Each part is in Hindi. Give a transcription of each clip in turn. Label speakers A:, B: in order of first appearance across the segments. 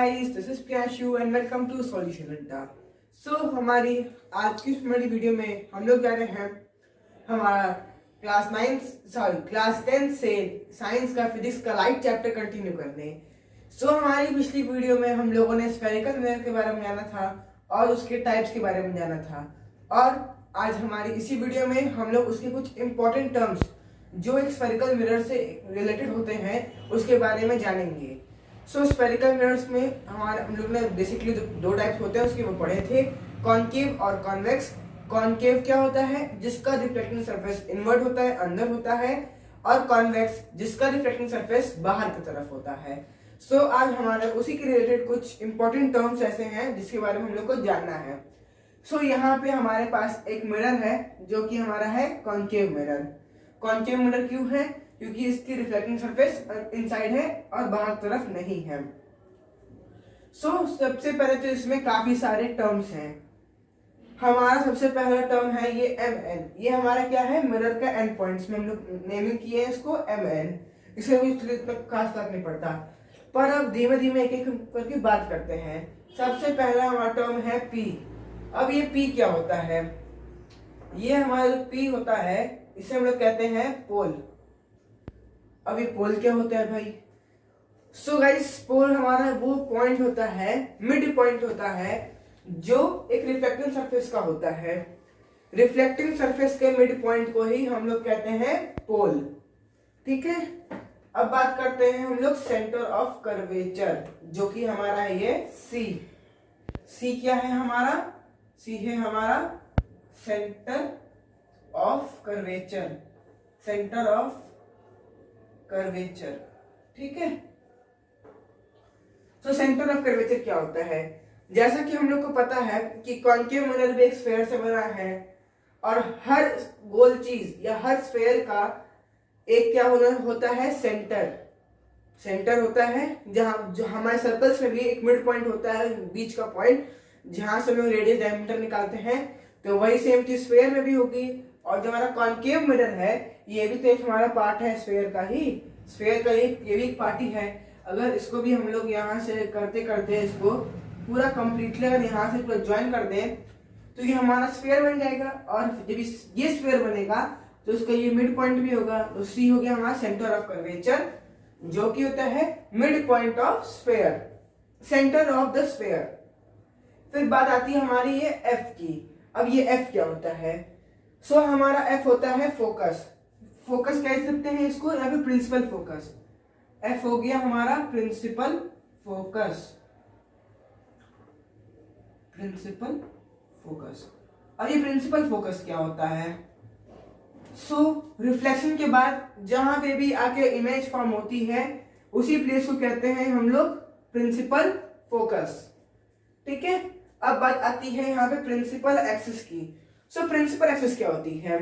A: guys, this is Priyanshu and welcome to Solution Adda. हमारी आज की हमारी वीडियो में हम लोग जा रहे हैं हमारा क्लास 10 से साइंस का फिजिक्स का लाइट चैप्टर कंटिन्यू करने। हमारी पिछली वीडियो में हम लोगों ने स्फेरिकल मिरर के बारे में जाना था और उसके टाइप्स के बारे में जाना था, और आज हमारी इसी वीडियो में हम लोग उसके कुछ इंपॉर्टेंट टर्म्स जो एक स्फेरिकल मिरर से रिलेटेड होते हैं उसके बारे में जानेंगे। स्फेरिकल मिरर्स में हम लोग ने बेसिकली दो टाइप्स होते हैं उसके वो पढ़े थे, कॉनकेव और कॉन्वेक्स। कॉनकेव क्या होता है? जिसका रिफ्लेक्टिंग सरफेस इनवर्ट होता है, अंदर होता है, और कॉन्वेक्स जिसका रिफ्लेक्टिंग सरफेस बाहर की तरफ होता है। आज हमारे उसी के रिलेटेड कुछ इंपॉर्टेंट टर्म्स ऐसे हैं जिसके बारे में हम लोग को जानना है। यहाँ पे हमारे पास एक मिरर है जो कि हमारा है कॉनकेव मिरर। कॉनकेव मिरर क्यों है? क्योंकि इसकी रिफ्लेक्टिंग सरफेस इनसाइड है और बाहर तरफ नहीं है। सबसे पहले तो इसमें काफी सारे टर्म्स हैं। हमारा सबसे पहला टर्म है ये mn। ये हमारा क्या है? मिरर का एंड पॉइंट्स में हम लोग नेमिंग किए हैं इसको mn। इससे कुछ इतना खास फर्क नहीं पड़ता, पर अब धीमे धीमे एक एक करके बात करते हैं। सबसे पहला हमारा टर्म है p। अब ये p क्या होता है? ये हमारा p होता है, इसे हम लोग कहते हैं पोल। अब ये पोल क्या होता है भाई? गाइस, पोल हमारा वो पॉइंट होता है, मिड पॉइंट होता है जो एक रिफ्लेक्टिंग सरफेस का होता है। रिफ्लेक्टिंग सरफेस के मिड पॉइंट को ही हम लोग कहते हैं पोल। ठीक है, अब बात करते हैं हम लोग सेंटर ऑफ कर्वेचर, जो कि हमारा है ये C। C क्या है हमारा? C है हमारा centre of curvature. Centre of curvature, ठीक है। सेंटर ऑफ कर्वेचर क्या होता है? जैसा कि हम लोग को पता है कि कॉनकेव मिरर भी एक स्फीयर से बना है, और हर गोल चीज या हर स्फीयर का एक क्या होता है? सेंटर होता है, जहां जो हमारे सर्कल्स में भी एक मिड पॉइंट होता है, बीच का पॉइंट जहां से हम लोग रेडियस डायमीटर निकालते हैं। तो वही सेम चीज स्फीयर में भी होगी। और जो हमारा कॉनकेव मिरर है ये भी तो एक हमारा पार्ट है स्फीयर का ही। स्फीयर का ये भी एक पार्ट ही है। अगर इसको भी हम लोग यहाँ से करते करते इसको पूरा कंप्लीटली अगर यहाँ से पूरा ज्वाइन कर दें तो ये हमारा स्फीयर बन जाएगा। और जब ये स्फीयर बनेगा तो उसका ये मिड पॉइंट भी होगा। तो सी हो गया हमारा सेंटर ऑफ कर्वेचर, जो कि होता है mid point of sphere, centre of the sphere. फिर बात आती है हमारी ये एफ की। अब ये एफ क्या होता है? हमारा एफ होता है फोकस। फोकस कह सकते हैं इसको, या फिर प्रिंसिपल फोकस। एफ हो गया हमारा प्रिंसिपल फोकस। Principal focus. और ये प्रिंसिपल फोकस क्या होता है? रिफ्लेक्शन के बाद जहां पे भी आके इमेज फॉर्म होती है उसी प्लेस को कहते हैं हम लोग प्रिंसिपल फोकस। ठीक है, अब बात आती है यहाँ पे प्रिंसिपल एक्सिस की। प्रिंसिपल एक्सिस क्या होती है?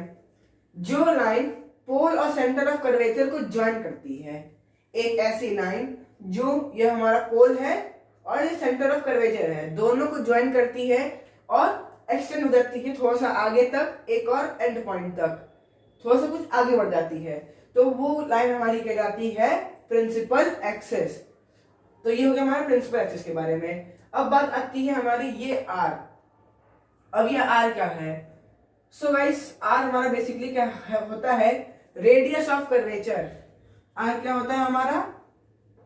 A: जो लाइन पोल और सेंटर ऑफ कर्वेचर को ज्वाइन करती है। एक ऐसी लाइन जो ये हमारा पोल है और ये सेंटर ऑफ कर्वेचर है, दोनों को ज्वाइन करती है और एक्सटेंड हो जाती है थोड़ा सा आगे तक, एक और एंड पॉइंट तक थोड़ा सा कुछ आगे बढ़ जाती है, तो वो लाइन हमारी कहलाती है प्रिंसिपल एक्सिस। तो ये हो गया हमारा प्रिंसिपल एक्सिस के बारे में। अब बात आती है हमारी ये R। अब ये R क्या है? गाइस, R हमारा बेसिकली क्या होता है? Radius of curvature. R क्या होता है हमारा?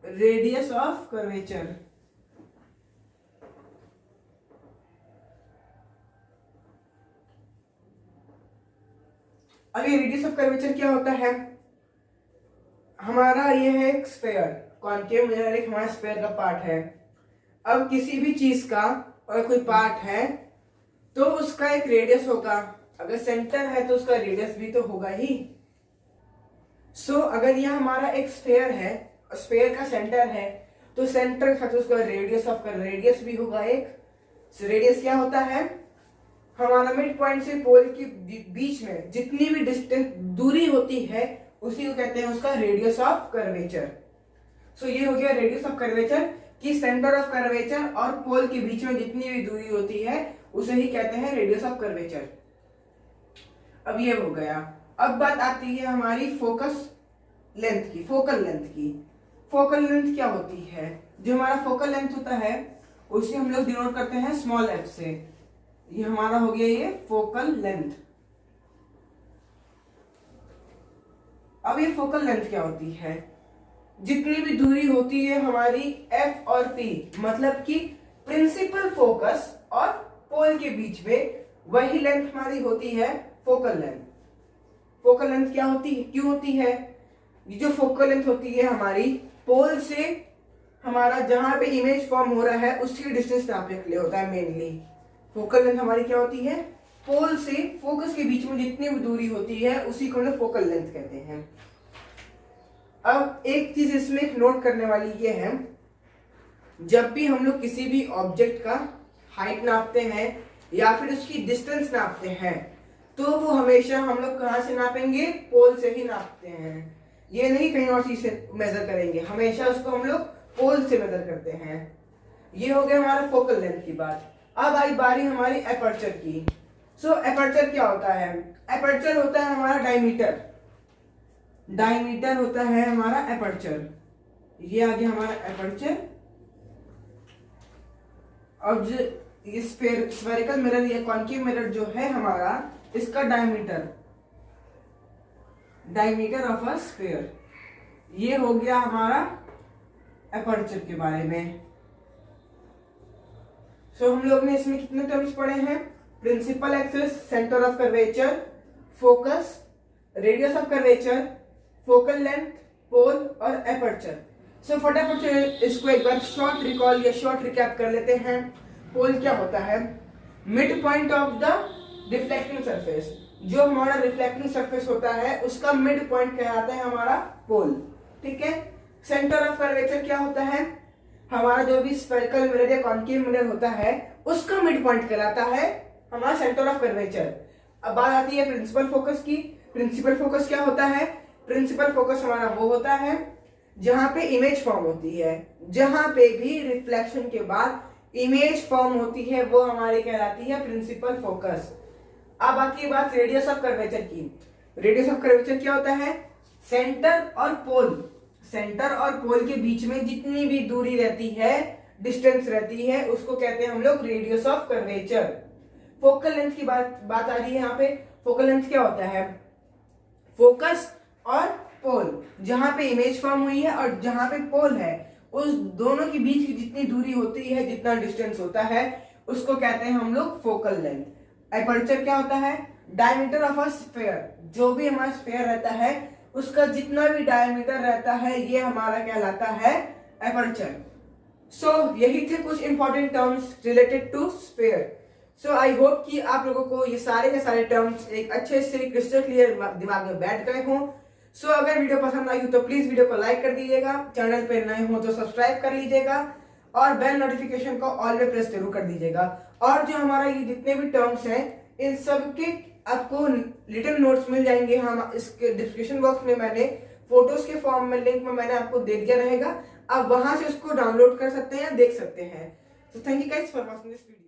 A: Radius of curvature. अब ये रेडियस ऑफ कर्वेचर क्या होता है? हमारा ये है एक स्फीयर। कॉनकेव मिरर एक हमारा स्फीयर का पार्ट है। अब किसी भी चीज का अगर कोई पार्ट है तो उसका एक रेडियस होगा। अगर सेंटर है तो उसका रेडियस भी तो होगा ही। अगर यह हमारा एक स्फीयर है, स्फीयर का सेंटर है, तो सेंटर का तो उसका रेडियस भी होगा एक। रेडियस क्या होता है? हमारा मिड पॉइंट से पोल के बीच में जितनी भी डिस्टेंस दूरी होती है उसी को कहते हैं उसका रेडियस ऑफ कर्वेचर। ये हो गया रेडियस ऑफ कर्वेचर, कि सेंटर ऑफ कर्वेचर और पोल के बीच में जितनी भी दूरी होती है उसे ही कहते हैं रेडियस ऑफ कर्वेचर। अब ये हो गया। अब बात आती है हमारी फोकस लेंथ की, फोकल लेंथ की। फोकल लेंथ क्या होती है? जो हमारा फोकल लेंथ होता है उसे हम लोग डिनोट करते हैं स्मॉल एफ से। ये हमारा हो गया ये फोकल लेंथ। अब ये फोकल लेंथ क्या होती है? जितनी भी दूरी होती है हमारी एफ और पी, मतलब कि प्रिंसिपल फोकस और पोल के बीच में, वही लेंथ हमारी होती है फोकल लेंथ। फोकल लेंथ क्या होती है, क्यों होती है? ये जो फोकल लेंथ होती है हमारी पोल से हमारा जहां पे इमेज फॉर्म हो रहा है उसकी डिस्टेंस नापने के लिए होता है मेनली। फोकल लेंथ हमारी क्या होती है? पोल से फोकस के बीच में जितनी भी दूरी होती है उसी को हम लोग फोकल लेंथ कहते हैं। अब एक चीज इसमें एक नोट करने वाली ये है, जब भी हम लोग किसी भी ऑब्जेक्ट का हाइट नापते हैं या फिर उसकी डिस्टेंस नापते हैं तो वो हमेशा हम लोग कहां से नापेंगे? पोल से ही नापते हैं। ये नहीं कहीं और चीज से मेजर करेंगे, हमेशा उसको हम लोग पोल से मेजर करते हैं। ये हो गया हमारा फोकल लेंथ की बात। अब आई बारी हमारी एपर्चर की। सो एपर्चर क्या होता है? एपर्चर होता है हमारा डायमीटर। डायमीटर होता है हमारा एपर्चर। ये आ गया हमारा एपर्चर। और जो ये स्फेरिकल मिरर या कॉन्केव मिरर जो है हमारा, इसका diameter, diameter of a sphere, ये हो गया हमारा एपर्चर के बारे में। सो हम लोग ने इसमें कितने टर्म्स पढ़े हैं? Principal axis, centre of curvature, focus, radius of curvature, focal length, pole और एपर्चर। सो फटाफट से इसको एक बार शॉर्ट रिकॉल या शॉर्ट रिकैप कर लेते हैं। पोल क्या होता है? Mid point of the reflecting surface. जो हमारा रिफ्लेक्टिंग सरफेस होता है उसका मिड पॉइंट कहलाता है हमारा पोल। ठीक है। सेंटर ऑफ कर्वेचर क्या होता है? हमारा जो भी स्फेरिकल मिरर या कॉन्केव मिरर होता है उसका मिड पॉइंट कहलाता है हमारा सेंटर ऑफ कर्वेचर। अब बात आती है प्रिंसिपल फोकस की। प्रिंसिपल फोकस क्या होता है? प्रिंसिपल फोकस हमारा वो होता है जहां पे इमेज फॉर्म होती है, जहां पे भी रिफ्लेक्शन के बाद इमेज फॉर्म होती है वो हमारी कहलाती है प्रिंसिपल फोकस। अब आती है बात रेडियस ऑफ कर्वेचर की। रेडियस ऑफ कर्वेचर क्या होता है? सेंटर और पोल, सेंटर और पोल के बीच में जितनी भी दूरी रहती है, डिस्टेंस रहती है, उसको कहते हैं हम लोग radius of curvature. Focal length की बात आ रही है यहाँ पे। फोकल लेंथ क्या होता है? फोकस और पोल, जहां पे इमेज फॉर्म हुई है और जहां पे पोल है, उस दोनों के बीच की जितनी दूरी होती है, जितना डिस्टेंस होता है, उसको कहते हैं हम लोग फोकल लेंथ। एपर्चर क्या होता है? Diameter of a sphere. जो भी हमारा स्फीयर रहता है उसका जितना भी डायमीटर रहता है ये हमारा कहलाता है एपर्चर। सो यही थे कुछ important terms related to sphere. So I hope कि आप लोगों को ये सारे के सारे टर्म्स एक अच्छे से क्रिस्टल क्लियर दिमाग में बैठ गए हों। सो अगर वीडियो पसंद आई हो तो प्लीज वीडियो को लाइक कर दीजिएगा, चैनल पे नए हो तो सब्सक्राइब कर लीजिएगा और बेल नोटिफिकेशन को ऑल में प्रेस जरूर कर दीजिएगा। और जो हमारा ये जितने भी टर्म्स हैं इन सब के आपको लिटिल नोट्स मिल जाएंगे। हम इसके डिस्क्रिप्शन बॉक्स में मैंने फोटोज के फॉर्म में लिंक में मैंने आपको दे दिया रहेगा, आप वहां से उसको डाउनलोड कर सकते हैं, देख सकते हैं। तो thank you guys for watching this video.